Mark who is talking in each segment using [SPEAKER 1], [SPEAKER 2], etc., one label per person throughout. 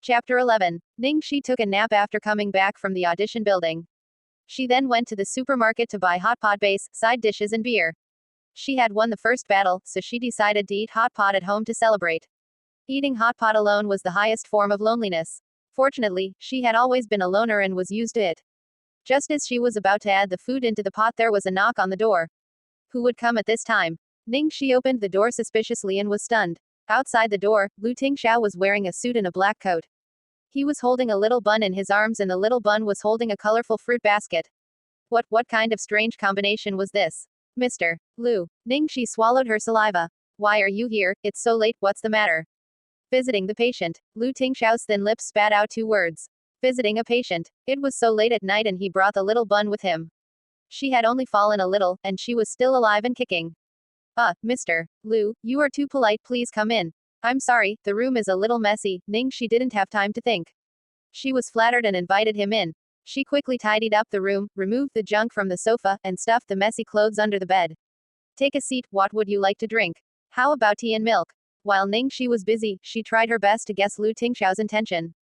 [SPEAKER 1] Chapter 11. Ning Xi took a nap after coming back from the audition building. She then went to the supermarket to buy hot pot base, side dishes and beer. She had won the first battle, so she decided to eat hot pot at home to celebrate. Eating hot pot alone was the highest form of loneliness. Fortunately, she had always been a loner and was used to it. Just as she was about to add the food into the pot, there was a knock on the door. Who would come at this time? Ning Xi opened the door suspiciously and was stunned. Outside the door, Tingxiao was wearing a suit and a black coat. He was holding a little bun in his arms and the little bun was holding a colorful fruit basket. What kind of strange combination was this? Mr. Lu. Ning Xi swallowed her saliva. Why are you here? It's so late, what's the matter? Visiting the patient. Tingxiao's thin lips spat out two words. Visiting a patient. It was so late at night and he brought the little bun with him. She had only fallen a little, and she was still alive and kicking. Mr. Lu, you are too polite, please come in. I'm sorry, the room is a little messy. Ning Xi didn't have time to think. She was flattered and invited him in. She quickly tidied up the room, removed the junk from the sofa, and stuffed the messy clothes under the bed. Take a seat, what would you like to drink? How about tea and milk? While Ning Xi was busy, she tried her best to guess Tingxiao's intention.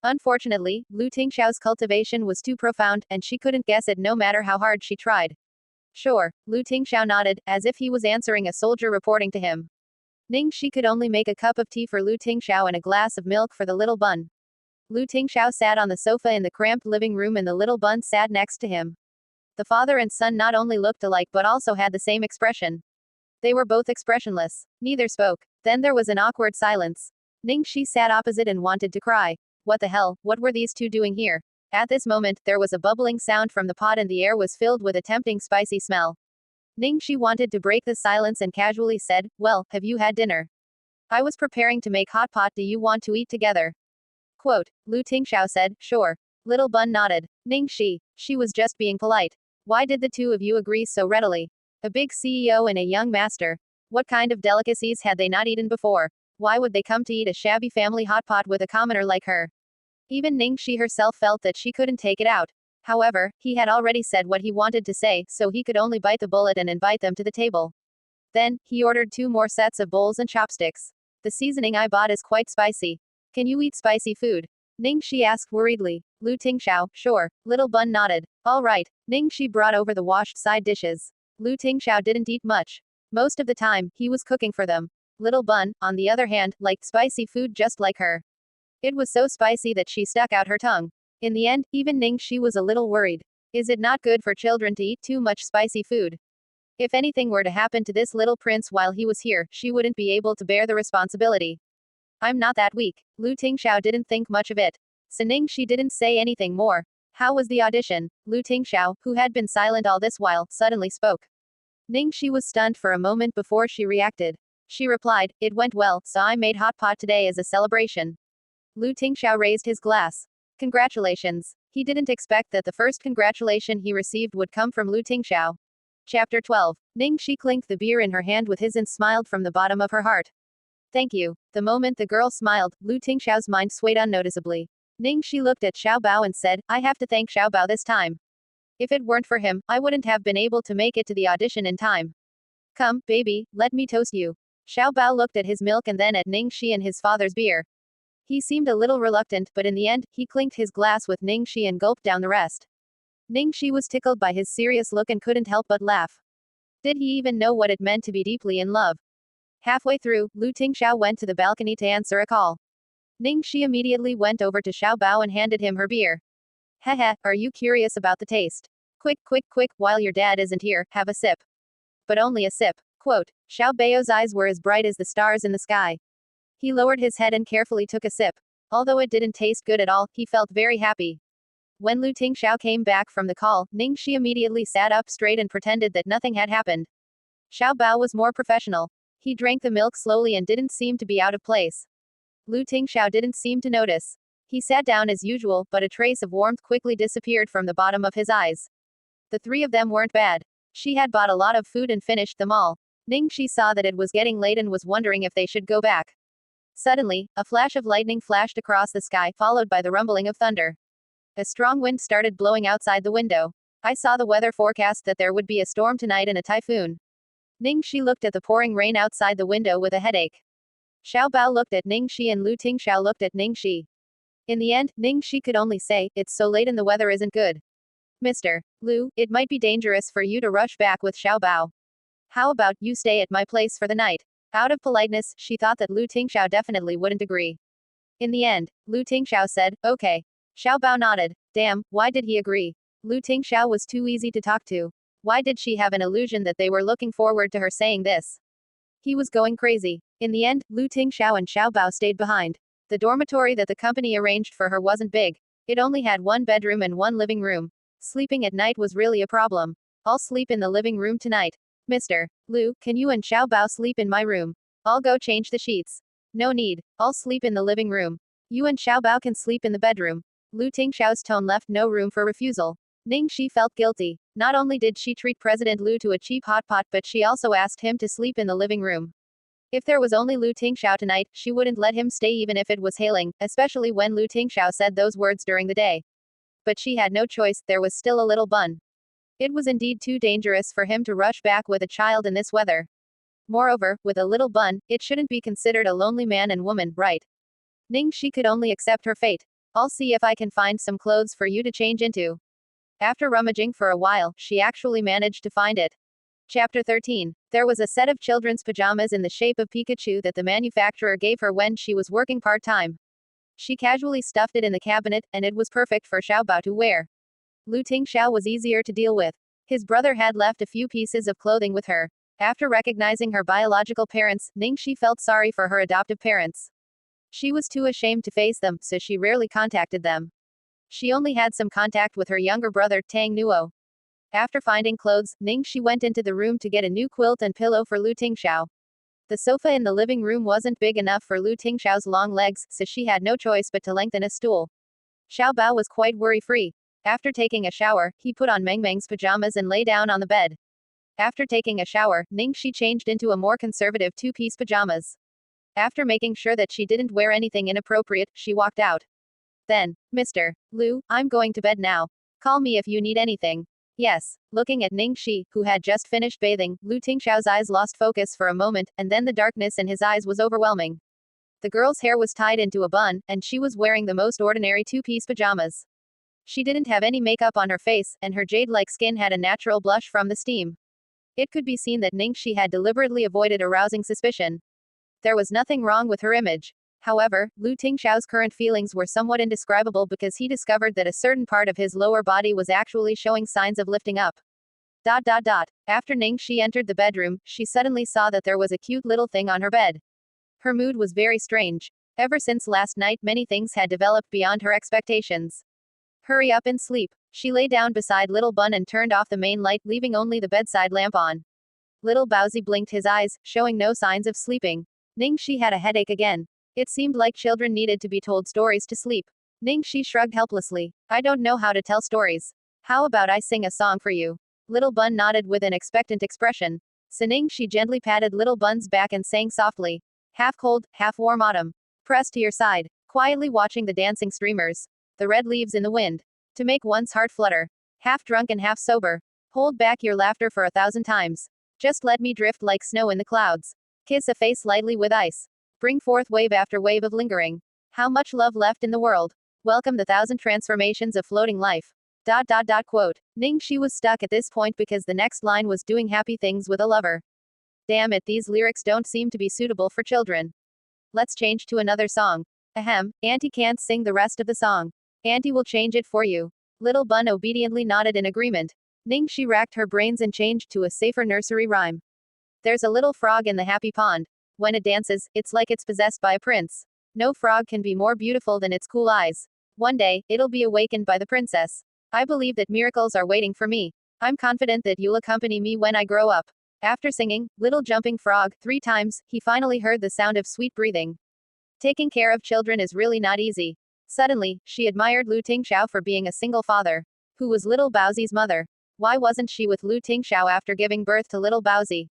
[SPEAKER 1] Unfortunately, Tingxiao's cultivation was too profound, and she couldn't guess it no matter how hard she tried. Sure, Tingxiao nodded, as if he was answering a soldier reporting to him. Ning Xi could only make a cup of tea for Tingxiao and a glass of milk for the little bun. Tingxiao sat on the sofa in the cramped living room and the little bun sat next to him. The father and son not only looked alike but also had the same expression. They were both expressionless. Neither spoke. Then there was an awkward silence. Ning Xi sat opposite and wanted to cry. What the hell, what were these two doing here? At this moment, there was a bubbling sound from the pot and the air was filled with a tempting spicy smell. Ning Xi wanted to break the silence and casually said, well, have you had dinner? I was preparing to make hot pot, do you want to eat together? Quote. Tingxiao said, sure. Little bun nodded. Ning Xi, she was just being polite. Why did the two of you agree so readily? A big CEO and a young master. What kind of delicacies had they not eaten before? Why would they come to eat a shabby family hot pot with a commoner like her? Even Ning Xi herself felt that she couldn't take it out. However, he had already said what he wanted to say, so he could only bite the bullet and invite them to the table. Then, he ordered 2 more sets of bowls and chopsticks. The seasoning I bought is quite spicy. Can you eat spicy food? Ning Xi asked worriedly. Tingxiao, sure. Little bun nodded. All right. Ning Xi brought over the washed side dishes. Tingxiao didn't eat much. Most of the time, he was cooking for them. Little bun, on the other hand, liked spicy food just like her. It was so spicy that she stuck out her tongue. In the end, even Ning Xi was a little worried. Is it not good for children to eat too much spicy food? If anything were to happen to this little prince while he was here, she wouldn't be able to bear the responsibility. I'm not that weak. Tingxiao didn't think much of it. So Ning Xi didn't say anything more. How was the audition? Tingxiao, who had been silent all this while, suddenly spoke. Ning Xi was stunned for a moment before she reacted. She replied, it went well, so I made hot pot today as a celebration. Tingxiao raised his glass. Congratulations. He didn't expect that the first congratulation he received would come from Tingxiao. Chapter 12. Ning Xi clinked the beer in her hand with his and smiled from the bottom of her heart. Thank you. The moment the girl smiled, Tingxiao's mind swayed unnoticeably. Ning Xi looked at Xiao Bao and said, I have to thank Xiao Bao this time. If it weren't for him, I wouldn't have been able to make it to the audition in time. Come, baby, let me toast you. Xiao Bao looked at his milk and then at Ning Xi and his father's beer. He seemed a little reluctant, but in the end, he clinked his glass with Ning Xi and gulped down the rest. Ning Xi was tickled by his serious look and couldn't help but laugh. Did he even know what it meant to be deeply in love? Halfway through, Tingxiao went to the balcony to answer a call. Ning Xi immediately went over to Xiao Bao and handed him her beer. Heh, are you curious about the taste? Quick, while your dad isn't here, have a sip. But only a sip. Quote. Xiao Bao's eyes were as bright as the stars in the sky. He lowered his head and carefully took a sip. Although it didn't taste good at all, he felt very happy. When Tingxiao came back from the call, Ning Xi immediately sat up straight and pretended that nothing had happened. Xiao Bao was more professional. He drank the milk slowly and didn't seem to be out of place. Tingxiao didn't seem to notice. He sat down as usual, but a trace of warmth quickly disappeared from the bottom of his eyes. The 3 of them weren't bad. She had bought a lot of food and finished them all. Ning Xi saw that it was getting late and was wondering if they should go back. Suddenly, a flash of lightning flashed across the sky, followed by the rumbling of thunder. A strong wind started blowing outside the window. I saw the weather forecast that there would be a storm tonight and a typhoon. Ning Xi looked at the pouring rain outside the window with a headache. Xiao Bao looked at Ning Xi and Tingxiao looked at Ning Xi. In the end, Ning Xi could only say, "It's so late and the weather isn't good. Mr. Lu, it might be dangerous for you to rush back with Xiao Bao. How about you stay at my place for the night?" Out of politeness, she thought that Lu Tingxiao definitely wouldn't agree. In the end, Lu Tingxiao said, "Okay." Xiao Bao nodded. Damn, why did he agree? Lu Tingxiao was too easy to talk to. Why did she have an illusion that they were looking forward to her saying this? He was going crazy. In the end, Lu Tingxiao and Xiao Bao stayed behind. The dormitory that the company arranged for her wasn't big. It only had one bedroom and one living room. Sleeping at night was really a problem. "I'll sleep in the living room tonight. Mr. Lu, can you and Xiao Bao sleep in my room? I'll go change the sheets." "No need. I'll sleep in the living room. You and Xiao Bao can sleep in the bedroom." Lu Tingxiao's tone left no room for refusal. Ning Xi felt guilty. Not only did she treat President Lu to a cheap hot pot, but she also asked him to sleep in the living room. If there was only Lu Tingxiao tonight, she wouldn't let him stay even if it was hailing, especially when Lu Tingxiao said those words during the day. But she had no choice, there was still a little bun. It was indeed too dangerous for him to rush back with a child in this weather. Moreover, with a little bun, it shouldn't be considered a lonely man and woman, right? Ning Xi could only accept her fate. "I'll see if I can find some clothes for you to change into." After rummaging for a while, she actually managed to find it. Chapter 13. There was a set of children's pajamas in the shape of Pikachu that the manufacturer gave her when she was working part-time. She casually stuffed it in the cabinet, and it was perfect for Xiao Bao to wear. Lu Tingxiao was easier to deal with. His brother had left a few pieces of clothing with her. After recognizing her biological parents, Ning Xi felt sorry for her adoptive parents. She was too ashamed to face them, so she rarely contacted them. She only had some contact with her younger brother, Tang Nuo. After finding clothes, Ning Xi went into the room to get a new quilt and pillow for Lu Tingxiao. The sofa in the living room wasn't big enough for Lu Tingxiao's long legs, so she had no choice but to lengthen a stool. Xiao Bao was quite worry-free. After taking a shower, he put on Meng Meng's pajamas and lay down on the bed. After taking a shower, Ning Xi changed into a more conservative two-piece pajamas. After making sure that she didn't wear anything inappropriate, she walked out. Then, "Mr. Lu, I'm going to bed now. Call me if you need anything." "Yes." Looking at Ning Xi, who had just finished bathing, Lu Tingxiao's eyes lost focus for a moment, and then the darkness in his eyes was overwhelming. The girl's hair was tied into a bun, and she was wearing the most ordinary two-piece pajamas. She didn't have any makeup on her face, and her jade-like skin had a natural blush from the steam. It could be seen that Ning Xi had deliberately avoided arousing suspicion. There was nothing wrong with her image. However, Lu Tingxiao's current feelings were somewhat indescribable because he discovered that a certain part of his lower body was actually showing signs of lifting up. After Ning Xi entered the bedroom, she suddenly saw that there was a cute little thing on her bed. Her mood was very strange. Ever since last night, many things had developed beyond her expectations. "Hurry up and sleep." She lay down beside Little Bun and turned off the main light, leaving only the bedside lamp on. Little Baozi blinked his eyes, showing no signs of sleeping. Ning Xi had a headache again. It seemed like children needed to be told stories to sleep. Ning Xi shrugged helplessly. "I don't know how to tell stories. How about I sing a song for you?" Little Bun nodded with an expectant expression. So Ning Xi gently patted Little Bun's back and sang softly. "Half cold, half warm autumn. Press to your side. Quietly watching the dancing streamers. The red leaves in the wind. To make one's heart flutter. Half drunk and half sober. Hold back your laughter for 1,000 times. Just let me drift like snow in the clouds. Kiss a face lightly with ice. Bring forth wave after wave of lingering. How much love left in the world. Welcome the 1,000 transformations of floating life." Quote. Ning Xi was stuck at this point because the next line was doing happy things with a lover. Damn it, these lyrics don't seem to be suitable for children. Let's change to another song. Ahem, Auntie can't sing the rest of the song. Auntie will change it for you. Little Bun obediently nodded in agreement. Ning Xi racked her brains and changed to a safer nursery rhyme. There's a little frog in the happy pond. When it dances, it's like it's possessed by a prince. No frog can be more beautiful than its cool eyes. One day, it'll be awakened by the princess. I believe that miracles are waiting for me. I'm confident that you'll accompany me when I grow up. After singing, Little Jumping Frog 3 times, he finally heard the sound of sweet breathing. Taking care of children is really not easy. Suddenly, she admired Lu Tingxiao for being a single father. Who was Little Baozi's mother? Why wasn't she with Lu Tingxiao after giving birth to Little Baozi?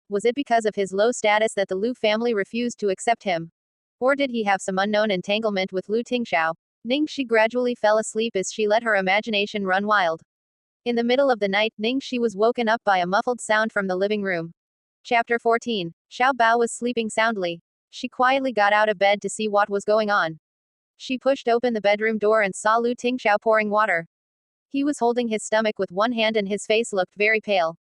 [SPEAKER 1] Was it because of his low status that the Lu family refused to accept him? Or did he have some unknown entanglement with Lu Tingxiao? Ning Xi gradually fell asleep as she let her imagination run wild. In the middle of the night, Ning Xi was woken up by a muffled sound from the living room. Chapter 14. Xiao Bao was sleeping soundly. She quietly got out of bed to see what was going on. She pushed open the bedroom door and saw Lu Tingxiao pouring water. He was holding his stomach with one hand and his face looked very pale.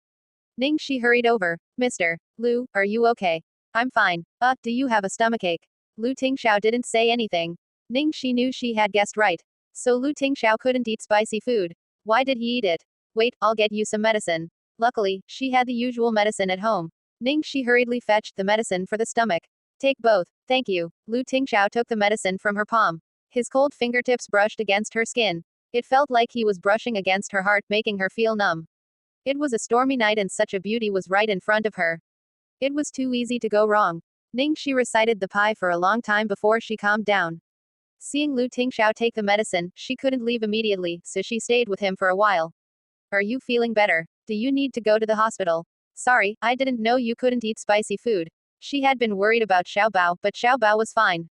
[SPEAKER 1] Ning Xi hurried over. Mr. Lu, are you okay? I'm fine. Do you have a stomachache? Lu Tingxiao didn't say anything. Ning Xi knew she had guessed right. So Lu Tingxiao couldn't eat spicy food. Why did he eat it? Wait, I'll get you some medicine. Luckily, she had the usual medicine at home. Ning Xi hurriedly fetched the medicine for the stomach. Take both. Thank you. Lu Tingxiao took the medicine from her palm. His cold fingertips brushed against her skin. It felt like he was brushing against her heart, making her feel numb. It was a stormy night and such a beauty was right in front of her. It was too easy to go wrong. Ning Xi recited the pie for a long time before she calmed down. Seeing Lu Tingxiao take the medicine, she couldn't leave immediately, so she stayed with him for a while. Are you feeling better? Do you need to go to the hospital? Sorry, I didn't know you couldn't eat spicy food. She had been worried about Xiao Bao, but Xiao Bao was fine.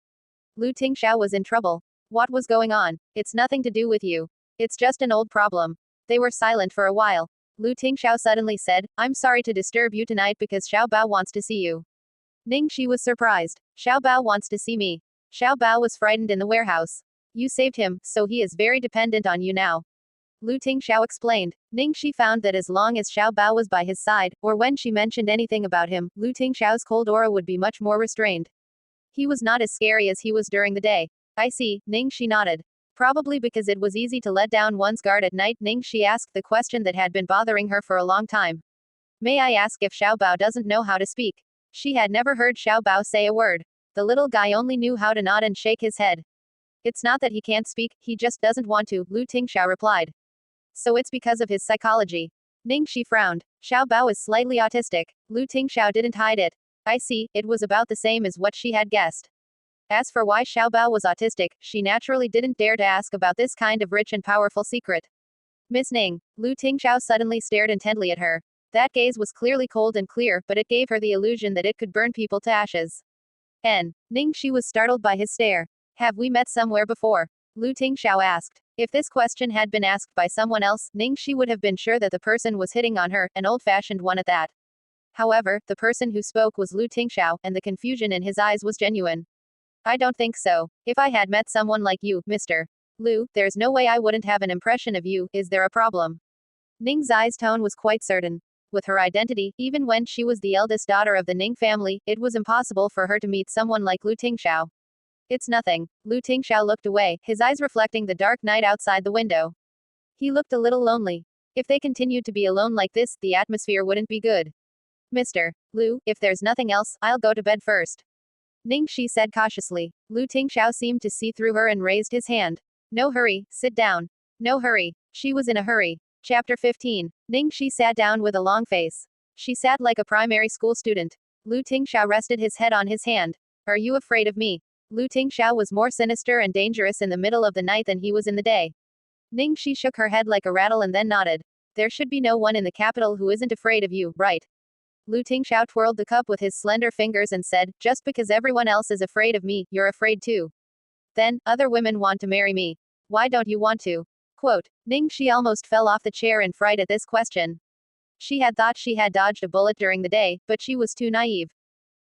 [SPEAKER 1] Lu Tingxiao was in trouble. What was going on? It's nothing to do with you. It's just an old problem. They were silent for a while. Lu Tingxiao suddenly said, I'm sorry to disturb you tonight because Xiao Bao wants to see you. Ning Xi was surprised. Xiao Bao wants to see me. Xiao Bao was frightened in the warehouse. You saved him, so he is very dependent on you now. Lu Tingxiao explained. Ning Xi found that as long as Xiao Bao was by his side, or when she mentioned anything about him, Lu Tingxiao's cold aura would be much more restrained. He was not as scary as he was during the day. I see, Ning Xi nodded. Probably because it was easy to let down one's guard at night, Ning Xi asked the question that had been bothering her for a long time. May I ask if Xiao Bao doesn't know how to speak? She had never heard Xiao Bao say a word. The little guy only knew how to nod and shake his head. It's not that he can't speak, he just doesn't want to, Lu Tingxiao replied. So it's because of his psychology. Ning Xi frowned. Xiao Bao is slightly autistic. Lu Tingxiao didn't hide it. I see, it was about the same as what she had guessed. As for why Xiao Bao was autistic, she naturally didn't dare to ask about this kind of rich and powerful secret. Miss Ning, Lu Tingxiao suddenly stared intently at her. That gaze was clearly cold and clear, but it gave her the illusion that it could burn people to ashes. Ning Xi was startled by his stare. Have we met somewhere before? Lu Tingxiao asked. If this question had been asked by someone else, Ning Xi would have been sure that the person was hitting on her, an old-fashioned one at that. However, the person who spoke was Lu Tingxiao, and the confusion in his eyes was genuine. I don't think so. If I had met someone like you, Mr. Lu, there's no way I wouldn't have an impression of you. Is there a problem? Ning Xi's tone was quite certain. With her identity, even when she was the eldest daughter of the Ning family, it was impossible for her to meet someone like Lu Tingxiao. It's nothing. Lu Tingxiao looked away, his eyes reflecting the dark night outside the window. He looked a little lonely. If they continued to be alone like this, the atmosphere wouldn't be good. Mr. Lu, if there's nothing else, I'll go to bed first. Ning Xi said cautiously. Lu Tingxiao seemed to see through her and raised his hand. No hurry, sit down. No hurry. She was in a hurry. Chapter 15. Ning Xi sat down with a long face. She sat like a primary school student. Lu Tingxiao rested his head on his hand. Are you afraid of me? Lu Tingxiao was more sinister and dangerous in the middle of the night than he was in the day. Ning Xi shook her head like a rattle and then nodded. There should be no one in the capital who isn't afraid of you, right? Lu Tingxiao twirled the cup with his slender fingers and said, just because everyone else is afraid of me, you're afraid too. Then, other women want to marry me. Why don't you want to? Quote. Ning Xi almost fell off the chair in fright at this question. She had thought she had dodged a bullet during the day, but she was too naive.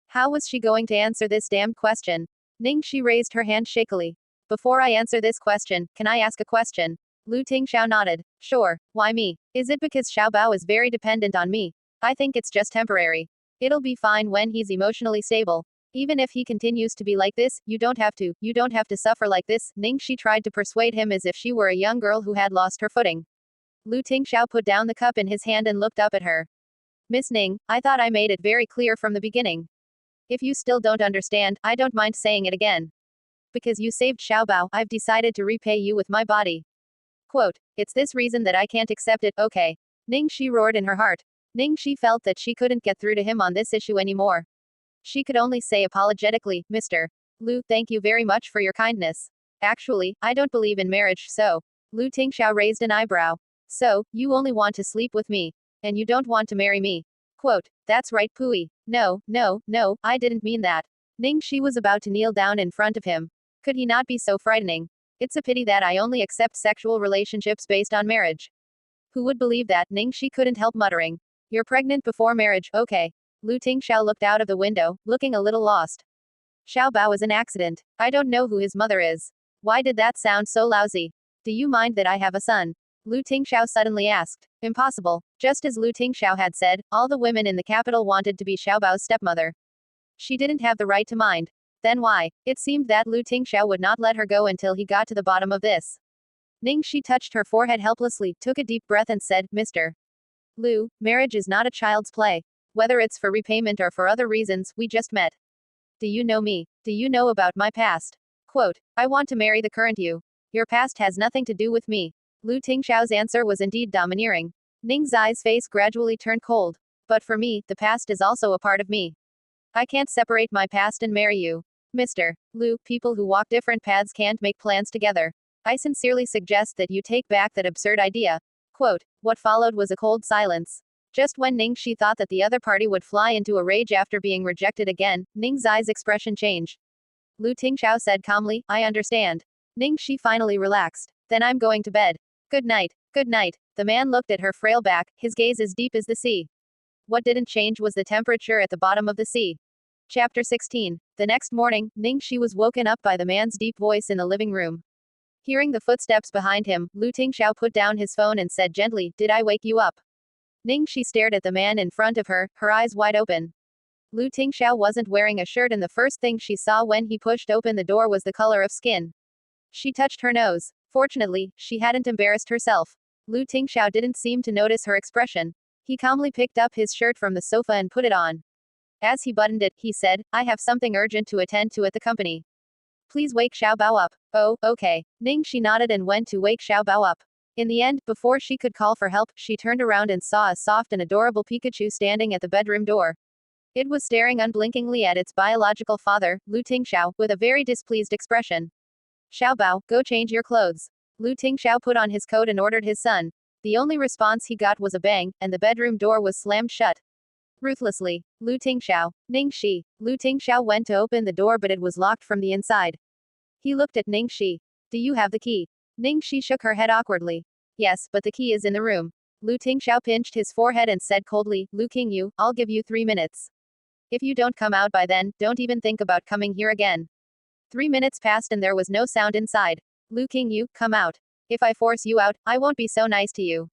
[SPEAKER 1] How was she going to answer this damned question? Ning Xi raised her hand shakily. Before I answer this question, can I ask a question? Lu Tingxiao nodded. Sure, why me? Is it because Xiao Bao is very dependent on me? I think it's just temporary. It'll be fine when he's emotionally stable. Even if he continues to be like this, you don't have to suffer like this. Ning Xi tried to persuade him as if she were a young girl who had lost her footing. Lu Tingxiao put down the cup in his hand and looked up at her. Miss Ning, I thought I made it very clear from the beginning. If you still don't understand, I don't mind saying it again. Because you saved Xiao Bao, I've decided to repay you with my body. Quote. It's this reason that I can't accept it, okay. Ning Xi roared in her heart. Ning Xi felt that she couldn't get through to him on this issue anymore. She could only say apologetically, Mr. Lu, thank you very much for your kindness. Actually, I don't believe in marriage, so. Lu Tingxiao raised an eyebrow. So, you only want to sleep with me. And you don't want to marry me. Quote. That's right, Pui. No, I didn't mean that. Ning Xi was about to kneel down in front of him. Could he not be so frightening? It's a pity that I only accept sexual relationships based on marriage. Who would believe that? Ning Xi couldn't help muttering. You're pregnant before marriage, okay. Lu Tingxiao looked out of the window, looking a little lost. Xiao Bao is an accident. I don't know who his mother is. Why did that sound so lousy? Do you mind that I have a son? Lu Tingxiao suddenly asked. Impossible. Just as Lu Tingxiao had said, all the women in the capital wanted to be Xiaobao's stepmother. She didn't have the right to mind. Then why? It seemed that Lu Tingxiao would not let her go until he got to the bottom of this. Ning Xi touched her forehead helplessly, took a deep breath and said, Mr. Lu, marriage is not a child's play. Whether it's for repayment or for other reasons, we just met. Do you know me? Do you know about my past? Quote, I want to marry the current you. Your past has nothing to do with me. Lu Tingxiao's answer was indeed domineering. Ning Xi's face gradually turned cold. But for me, the past is also a part of me. I can't separate my past and marry you. Mr. Lu, people who walk different paths can't make plans together. I sincerely suggest that you take back that absurd idea. Quote, what followed was a cold silence. Just when Ning Xi thought that the other party would fly into a rage after being rejected again, Ning Xi's expression changed. Lu Tingxiao said calmly, I understand. Ning Xi finally relaxed. Then I'm going to bed. Good night. Good night. The man looked at her frail back, his gaze as deep as the sea. What didn't change was the temperature at the bottom of the sea. Chapter 16. The next morning, Ning Xi was woken up by the man's deep voice in the living room. Hearing the footsteps behind him, Lu Tingxiao put down his phone and said gently, Did I wake you up? Ning Xi stared at the man in front of her, her eyes wide open. Lu Tingxiao wasn't wearing a shirt and the first thing she saw when he pushed open the door was the color of skin. She touched her nose. Fortunately, she hadn't embarrassed herself. Lu Tingxiao didn't seem to notice her expression. He calmly picked up his shirt from the sofa and put it on. As he buttoned it, he said, I have something urgent to attend to at the company. Please wake Xiaobao up. Oh, okay. Ning Xi nodded and went to wake Xiaobao up. In the end, before she could call for help, she turned around and saw a soft and adorable Pikachu standing at the bedroom door. It was staring unblinkingly at its biological father, Lu Tingxiao, with a very displeased expression. Xiaobao, go change your clothes. Lu Tingxiao put on his coat and ordered his son. The only response he got was a bang, and the bedroom door was slammed shut. Ruthlessly. Lu Tingxiao. Ning Xi. Lu Tingxiao went to open the door but it was locked from the inside. He looked at Ning Xi. Do you have the key? Ning Xi shook her head awkwardly. Yes, but the key is in the room. Lu Tingxiao pinched his forehead and said coldly, Lu Qingyu, I'll give you 3 minutes. If you don't come out by then, don't even think about coming here again. 3 minutes passed and there was no sound inside. Lu Qingyu, come out. If I force you out, I won't be so nice to you.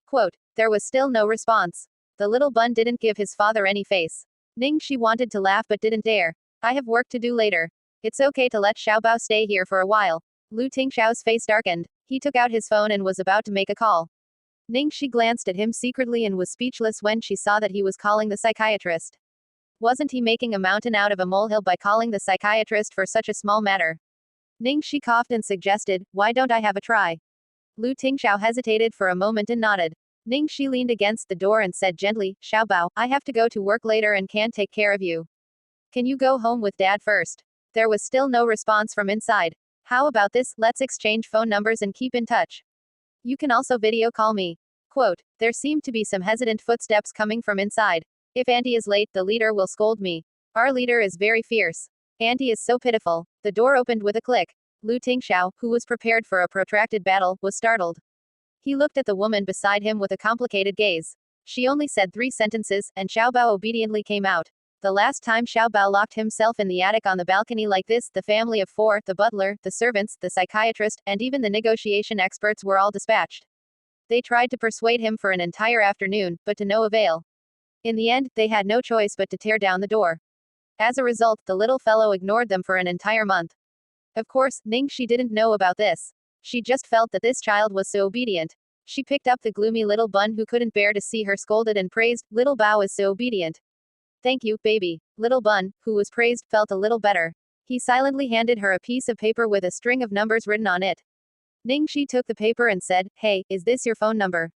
[SPEAKER 1] Quote. There was still no response. The little bun didn't give his father any face. Ning Xi wanted to laugh but didn't dare. I have work to do later. It's okay to let Xiaobao stay here for a while. Lu Tingxiao's face darkened. He took out his phone and was about to make a call. Ning Xi glanced at him secretly and was speechless when she saw that he was calling the psychiatrist. Wasn't he making a mountain out of a molehill by calling the psychiatrist for such a small matter? Ning Xi coughed and suggested, why don't I have a try? Lu Tingxiao hesitated for a moment and nodded. Ning Xi leaned against the door and said gently, Xiaobao, I have to go to work later and can't take care of you. Can you go home with dad first? There was still no response from inside. How about this, let's exchange phone numbers and keep in touch. You can also video call me. Quote, there seemed to be some hesitant footsteps coming from inside. If Auntie is late, the leader will scold me. Our leader is very fierce. Auntie is so pitiful. The door opened with a click. Lu Tingxiao, who was prepared for a protracted battle, was startled. He looked at the woman beside him with a complicated gaze. She only said 3 sentences, and Xiaobao obediently came out. The last time Xiaobao locked himself in the attic on the balcony like this, the family of 4, the butler, the servants, the psychiatrist, and even the negotiation experts were all dispatched. They tried to persuade him for an entire afternoon, but to no avail. In the end, they had no choice but to tear down the door. As a result, the little fellow ignored them for an entire month. Of course, Ning Xi didn't know about this. She just felt that this child was so obedient. She picked up the gloomy little bun who couldn't bear to see her scolded and praised, little Bao is so obedient. Thank you, baby. Little bun, who was praised, felt a little better. He silently handed her a piece of paper with a string of numbers written on it. Ning Xi took the paper and said, hey, is this your phone number?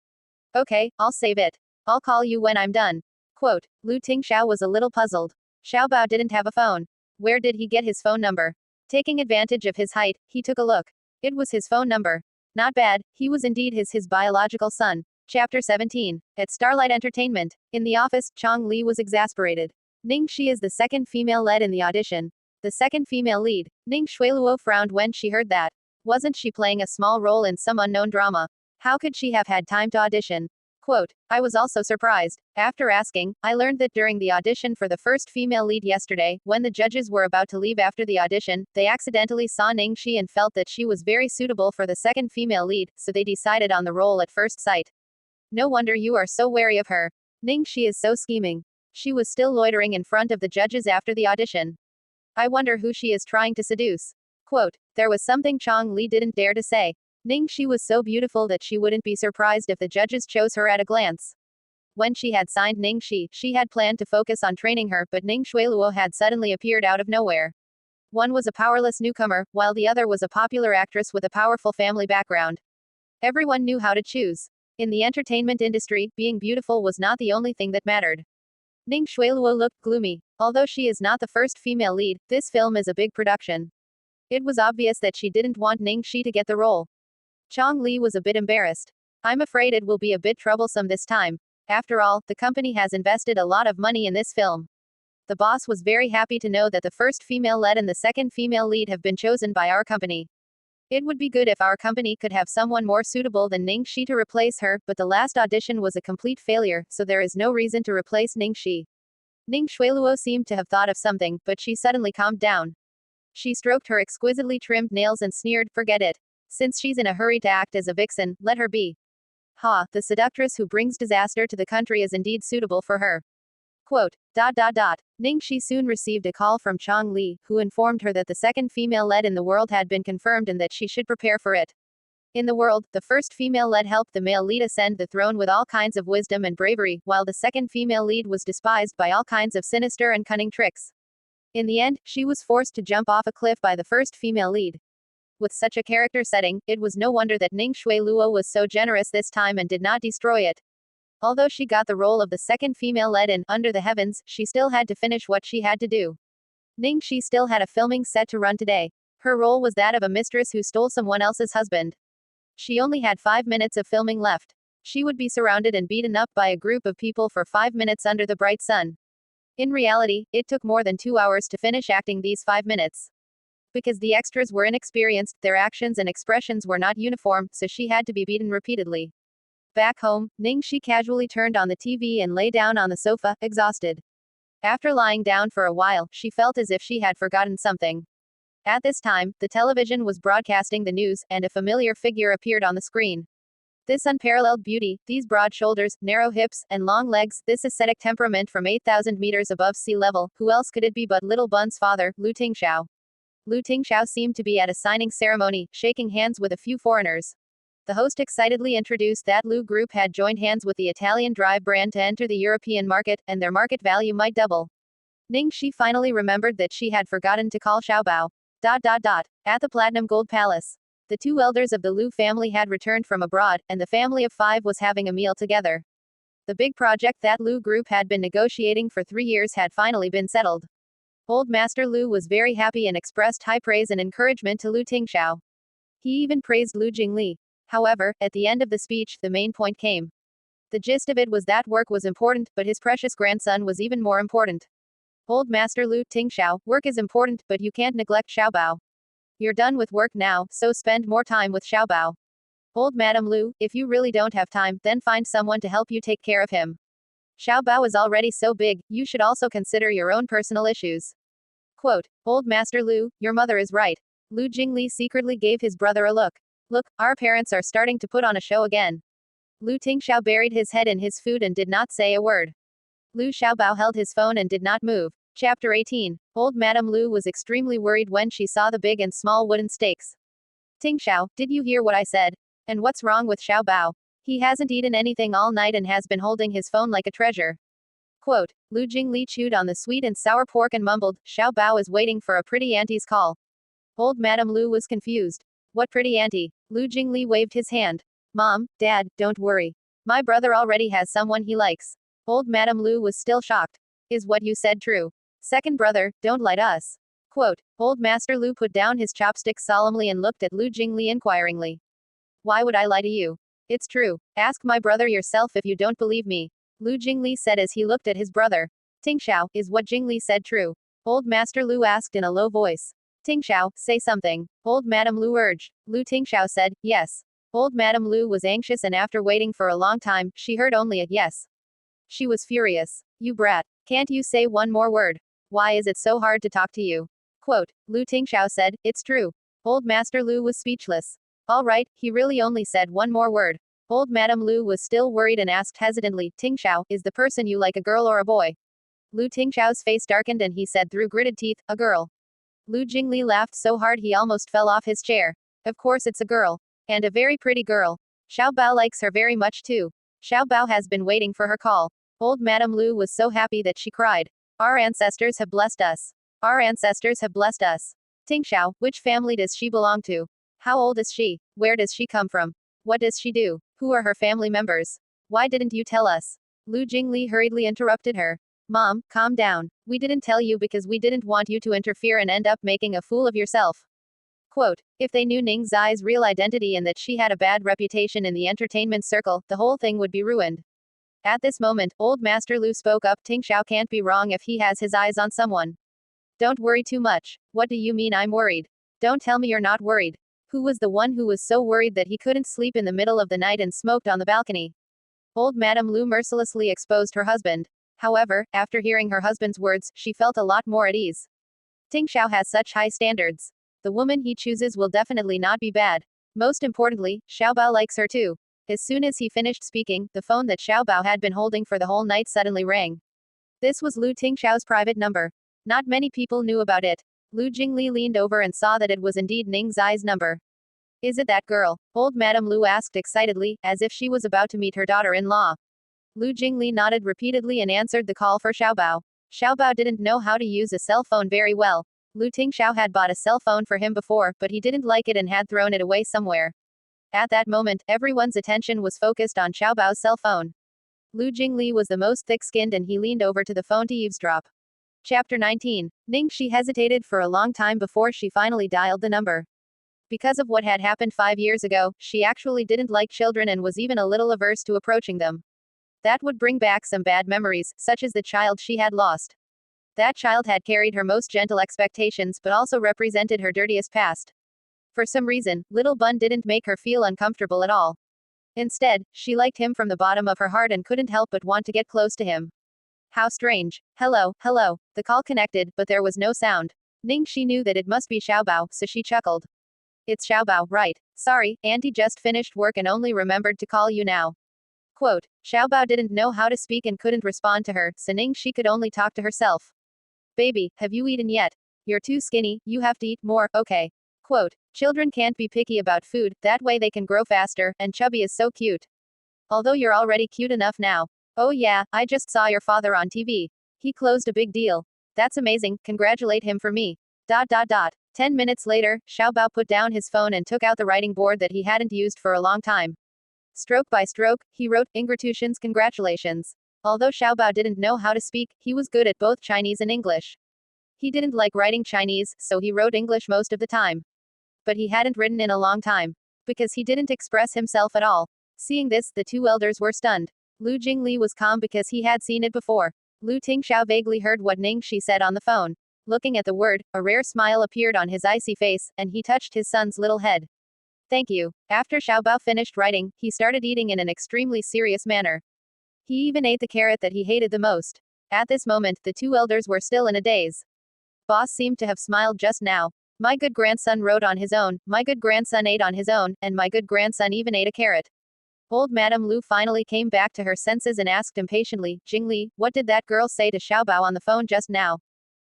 [SPEAKER 1] Okay, I'll save it. I'll call you when I'm done. Quote, Lu Tingxiao was a little puzzled. Xiaobao didn't have a phone. Where did he get his phone number? Taking advantage of his height, he took a look. It was his phone number. Not bad, he was indeed his biological son. Chapter 17. At Starlight Entertainment. In the office, Chong Li was exasperated. Ning Xi is the second female lead in the audition. The second female lead. Ning Shuiluo frowned when she heard that. Wasn't she playing a small role in some unknown drama? How could she have had time to audition? Quote, I was also surprised. After asking, I learned that during the audition for the first female lead yesterday, when the judges were about to leave after the audition, they accidentally saw Ning Xi and felt that she was very suitable for the second female lead, so they decided on the role at first sight. No wonder you are so wary of her. Ning Xi is so scheming. She was still loitering in front of the judges after the audition. I wonder who she is trying to seduce. Quote, there was something Chong Li didn't dare to say. Ning Xi was so beautiful that she wouldn't be surprised if the judges chose her at a glance. When she had signed Ning Xi, she had planned to focus on training her, but Ning Xueluo had suddenly appeared out of nowhere. One was a powerless newcomer, while the other was a popular actress with a powerful family background. Everyone knew how to choose. In the entertainment industry, being beautiful was not the only thing that mattered. Ning Xueluo looked gloomy. Although she is not the first female lead, this film is a big production. It was obvious that she didn't want Ning Xi to get the role. Chong Li was a bit embarrassed. I'm afraid it will be a bit troublesome this time. After all, the company has invested a lot of money in this film. The boss was very happy to know that the first female lead and the second female lead have been chosen by our company. It would be good if our company could have someone more suitable than Ning Xi to replace her, but the last audition was a complete failure, so there is no reason to replace Ning Xi. Ning Xueluo seemed to have thought of something, but she suddenly calmed down. She stroked her exquisitely trimmed nails and sneered, forget it. Since she's in a hurry to act as a vixen, let her be. Ha, the seductress who brings disaster to the country is indeed suitable for her. Quote, Ning Xi soon received a call from Chong Li, who informed her that the second female lead in the world had been confirmed and that she should prepare for it. In the world, the first female lead helped the male lead ascend the throne with all kinds of wisdom and bravery, while the second female lead was despised by all kinds of sinister and cunning tricks. In the end, she was forced to jump off a cliff by the first female lead. With such a character setting, it was no wonder that Ning Xueluo was so generous this time and did not destroy it. Although she got the role of the second female lead in Under the Heavens, she still had to finish what she had to do. Ning Xi still had a filming set to run today. Her role was that of a mistress who stole someone else's husband. She only had 5 minutes of filming left. She would be surrounded and beaten up by a group of people for 5 minutes under the bright sun. In reality, it took more than 2 hours to finish acting these 5 minutes. Because the extras were inexperienced, their actions and expressions were not uniform, so she had to be beaten repeatedly. Back home, Ning Xi casually turned on the TV and lay down on the sofa, exhausted. After lying down for a while, she felt as if she had forgotten something. At this time, the television was broadcasting the news, and a familiar figure appeared on the screen. This unparalleled beauty, these broad shoulders, narrow hips, and long legs, this ascetic temperament from 8,000 meters above sea level, who else could it be but Little Bun's father, Tingxiao? Tingxiao seemed to be at a signing ceremony, shaking hands with a few foreigners. The host excitedly introduced that Group had joined hands with the Italian Drive brand to enter the European market, and their market value might double. Ning Xi finally remembered that she had forgotten to call Xiaobao. At the Platinum Gold Palace. The two elders of the Lu family had returned from abroad, and the family of 5 was having a meal together. The big project that Group had been negotiating for 3 years had finally been settled. Old Master Lu was very happy and expressed high praise and encouragement to Tingxiao. He even praised Lu Jingli. However, at the end of the speech, the main point came. The gist of it was that work was important, but his precious grandson was even more important. Old Master Tingxiao, work is important, but you can't neglect Xiaobao. You're done with work now, so spend more time with Xiaobao. Old Madam Lu, if you really don't have time, then find someone to help you take care of him. Xiaobao is already so big, you should also consider your own personal issues. Quote, Old Master Lu, your mother is right. Lu Jingli secretly gave his brother a look. Look, our parents are starting to put on a show again. Tingxiao buried his head in his food and did not say a word. Lu Xiaobao held his phone and did not move. Chapter 18. Old Madame Lu was extremely worried when she saw the big and small wooden stakes. Tingxiao, did you hear what I said? And what's wrong with Xiaobao? He hasn't eaten anything all night and has been holding his phone like a treasure. Quote, Lu Jingli chewed on the sweet and sour pork and mumbled, Xiaobao is waiting for a pretty auntie's call. Old Madame Lu was confused. What pretty auntie? Lu Jingli waved his hand. Mom, Dad, don't worry. My brother already has someone he likes. Old Madame Lu was still shocked. Is what you said true? Second brother, don't lie to us. Quote, Old Master Lu put down his chopsticks solemnly and looked at Lu Jingli inquiringly. Why would I lie to you? It's true. Ask my brother yourself if you don't believe me. Lu Jingli said as he looked at his brother. Tingxiao, is what Jingli said true? Old Master Lu asked in a low voice. Tingxiao, say something. Old Madame Lu urged. Tingxiao said, yes. Old Madame Lu was anxious, and after waiting for a long time, she heard only a yes. She was furious. You brat. Can't you say one more word? Why is it so hard to talk to you? Quote, Lu Tingxiao said, it's true. Old Master Lu was speechless. All right, he really only said one more word. Old Madame Lu was still worried and asked hesitantly, Tingxiao, is the person you like a girl or a boy? Lu Tingxiao's face darkened and he said through gritted teeth, a girl. Lu Jingli laughed so hard he almost fell off his chair. Of course it's a girl. And a very pretty girl. Xiao Bao likes her very much too. Xiao Bao has been waiting for her call. Old Madame Lu was so happy that she cried. Our ancestors have blessed us. Our ancestors have blessed us. Tingxiao, which family does she belong to? How old is she? Where does she come from? What does she do? Who are her family members? Why didn't you tell us? Lu Jingli hurriedly interrupted her. Mom, calm down. We didn't tell you because we didn't want you to interfere and end up making a fool of yourself. Quote, if they knew Ning Xi's real identity and that she had a bad reputation in the entertainment circle, the whole thing would be ruined. At this moment, old Master Lu spoke up. Tingxiao can't be wrong if he has his eyes on someone. Don't worry too much. What do you mean I'm worried? Don't tell me you're not worried. Who was the one who was so worried that he couldn't sleep in the middle of the night and smoked on the balcony? Old Madame Lu mercilessly exposed her husband. However, after hearing her husband's words, she felt a lot more at ease. Tingxiao has such high standards. The woman he chooses will definitely not be bad. Most importantly, Xiaobao likes her too. As soon as he finished speaking, the phone that Xiaobao had been holding for the whole night suddenly rang. This was Lu Tingxiao's private number. Not many people knew about it. Lu Jingli leaned over and saw that it was indeed Ning Xi's number. Is it that girl? Old Madame Lu asked excitedly, as if she was about to meet her daughter-in-law. Lu Jingli nodded repeatedly and answered the call for Xiaobao. Xiaobao didn't know how to use a cell phone very well. Lu Tingxiao had bought a cell phone for him before, but he didn't like it and had thrown it away somewhere. At that moment, everyone's attention was focused on Xiaobao's cell phone. Lu Jingli was the most thick-skinned and he leaned over to the phone to eavesdrop. Chapter 19. Ning Xi hesitated for a long time before she finally dialed the number. Because of what had happened 5 years ago, she actually didn't like children and was even a little averse to approaching them. That would bring back some bad memories, such as the child she had lost. That child had carried her most gentle expectations but also represented her dirtiest past. For some reason, little Bun didn't make her feel uncomfortable at all. Instead, she liked him from the bottom of her heart and couldn't help but want to get close to him. How strange. Hello, hello. The call connected, but there was no sound. Ning Xi knew that it must be Xiaobao, so she chuckled. It's Xiaobao, right? Sorry, Auntie just finished work and only remembered to call you now. Quote, Xiaobao didn't know how to speak and couldn't respond to her, so Ning Xi could only talk to herself. Baby, have you eaten yet? You're too skinny, you have to eat more, okay. Quote, children can't be picky about food, that way they can grow faster, and Chubby is so cute. Although you're already cute enough now. Oh yeah, I just saw your father on TV. He closed a big deal. That's amazing, congratulate him for me. 10 minutes later, Xiaobao put down his phone and took out the writing board that he hadn't used for a long time. Stroke by stroke, he wrote, Ingratulations, congratulations. Although Xiaobao didn't know how to speak, he was good at both Chinese and English. He didn't like writing Chinese, so he wrote English most of the time. But he hadn't written in a long time. Because he didn't express himself at all. Seeing this, the two elders were stunned. Lu Jingli was calm because he had seen it before. Lu Tingxiao vaguely heard what Ning Xi said on the phone. Looking at the word, a rare smile appeared on his icy face, and he touched his son's little head. Thank you. After Xiaobao finished writing, he started eating in an extremely serious manner. He even ate the carrot that he hated the most. At this moment, the two elders were still in a daze. Boss seemed to have smiled just now. My good grandson wrote on his own, my good grandson ate on his own, and my good grandson even ate a carrot. Old Madame Lu finally came back to her senses and asked impatiently, Jingli, what did that girl say to Xiaobao on the phone just now?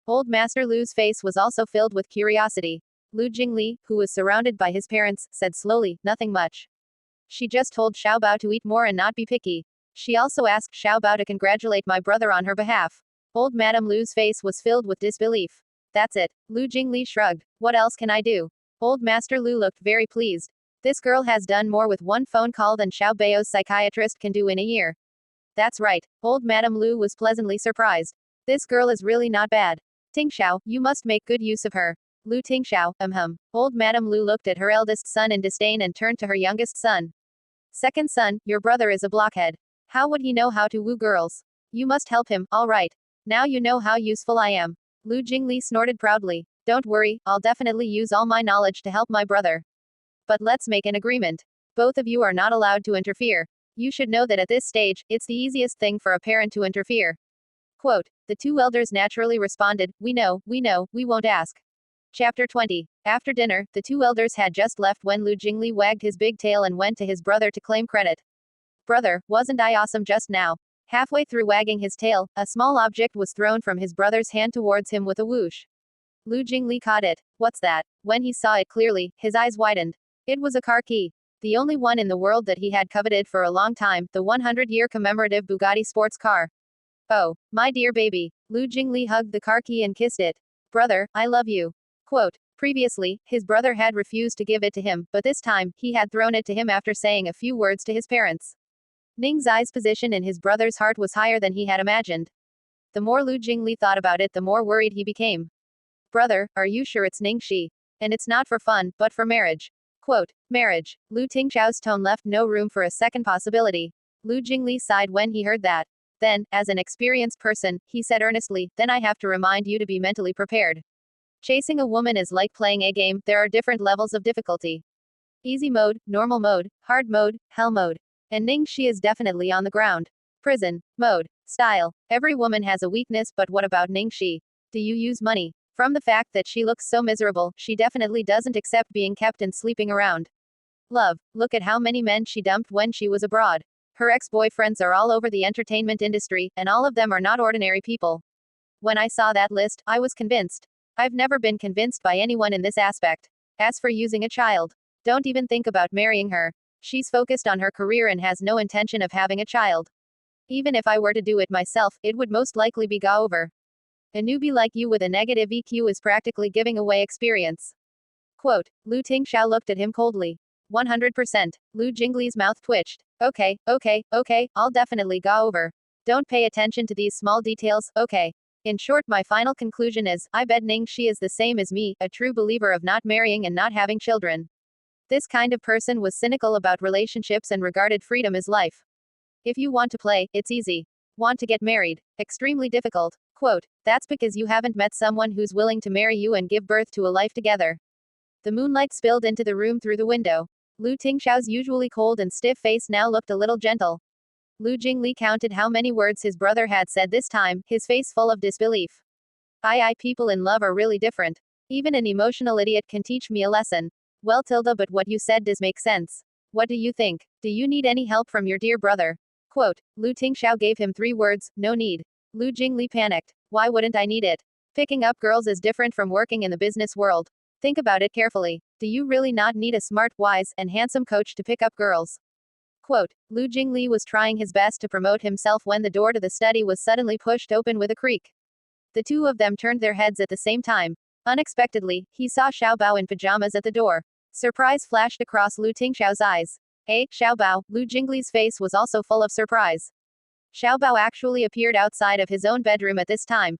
[SPEAKER 1] Old Master Lu's face was also filled with curiosity. Lu Jingli, who was surrounded by his parents, said slowly, nothing much. She just told Xiaobao to eat more and not be picky. She also asked Xiaobao to congratulate my brother on her behalf. Old Madame Lu's face was filled with disbelief. That's it. Lu Jingli shrugged. What else can I do? Old Master Lu looked very pleased. This girl has done more with one phone call than Xiaobao's psychiatrist can do in a year. That's right. Old Madame Lu was pleasantly surprised. This girl is really not bad. Tingxiao, you must make good use of her. Lu Tingxiao, Old Madame Lu looked at her eldest son in disdain and turned to her youngest son. Second son, your brother is a blockhead. How would he know how to woo girls? You must help him, all right. Now you know how useful I am. Lu Jingli snorted proudly. Don't worry, I'll definitely use all my knowledge to help my brother. But let's make an agreement. Both of you are not allowed to interfere. You should know that at this stage, it's the easiest thing for a parent to interfere. Quote, the two elders naturally responded, we know, we won't ask. Chapter 20. After dinner, the two elders had just left when Lu Jingli wagged his big tail and went to his brother to claim credit. Brother, wasn't I awesome just now? Halfway through wagging his tail, a small object was thrown from his brother's hand towards him with a whoosh. Lu Jingli caught it. What's that? When he saw it clearly, his eyes widened. It was a car key. The only one in the world that he had coveted for a long time, the 100-year commemorative Bugatti sports car. Oh, my dear baby. Lu Jingli hugged the car key and kissed it. Brother, I love you. Quote, previously, his brother had refused to give it to him, but this time, he had thrown it to him after saying a few words to his parents. Ning Xi's position in his brother's heart was higher than he had imagined. The more Lu Jingli thought about it, the more worried he became. Brother, are you sure it's Ning Xi? And it's not for fun, but for marriage. Quote, marriage. Lu Tingxiao's tone left no room for a second possibility. Lu Jingli sighed when he heard that. Then, as an experienced person, he said earnestly, then I have to remind you to be mentally prepared. Chasing a woman is like playing a game, there are different levels of difficulty. Easy mode, normal mode, hard mode, hell mode. And Ning Xi is definitely on the ground. Prison. Mode. Style. Every woman has a weakness, but what about Ning Xi? Do you use money? From the fact that she looks so miserable, she definitely doesn't accept being kept and sleeping around. Love. Look at how many men she dumped when she was abroad. Her ex-boyfriends are all over the entertainment industry, and all of them are not ordinary people. When I saw that list, I was convinced. I've never been convinced by anyone in this aspect. As for using a child, don't even think about marrying her. She's focused on her career and has no intention of having a child. Even if I were to do it myself, it would most likely be over. A newbie like you with a negative EQ is practically giving away experience. Quote, Lu Tingxiao looked at him coldly. 100%. Lu Jingli's mouth twitched. Okay, I'll definitely go over. Don't pay attention to these small details, okay? In short, my final conclusion is, I bet Ning Xi is the same as me, a true believer of not marrying and not having children. This kind of person was cynical about relationships and regarded freedom as life. If you want to play, it's easy. Want to get married? Extremely difficult. Quote, that's because you haven't met someone who's willing to marry you and give birth to a life together. The moonlight spilled into the room through the window. Lu Tingxiao's usually cold and stiff face now looked a little gentle. Lu Jingli counted how many words his brother had said this time, his face full of disbelief. People in love are really different. Even an emotional idiot can teach me a lesson. Well, Tilda, but what you said does make sense. What do you think? Do you need any help from your dear brother? Quote, Lu Tingxiao gave him 3 words, no need. Lu Jingli panicked. Why wouldn't I need it? Picking up girls is different from working in the business world. Think about it carefully. Do you really not need a smart, wise, and handsome coach to pick up girls? Quote, Lu Jingli was trying his best to promote himself when the door to the study was suddenly pushed open with a creak. The two of them turned their heads at the same time. Unexpectedly, he saw Xiaobao in pajamas at the door. Surprise flashed across Lu Tingxiao's eyes. Xiaobao, Lu Jingli's face was also full of surprise. Xiaobao actually appeared outside of his own bedroom at this time.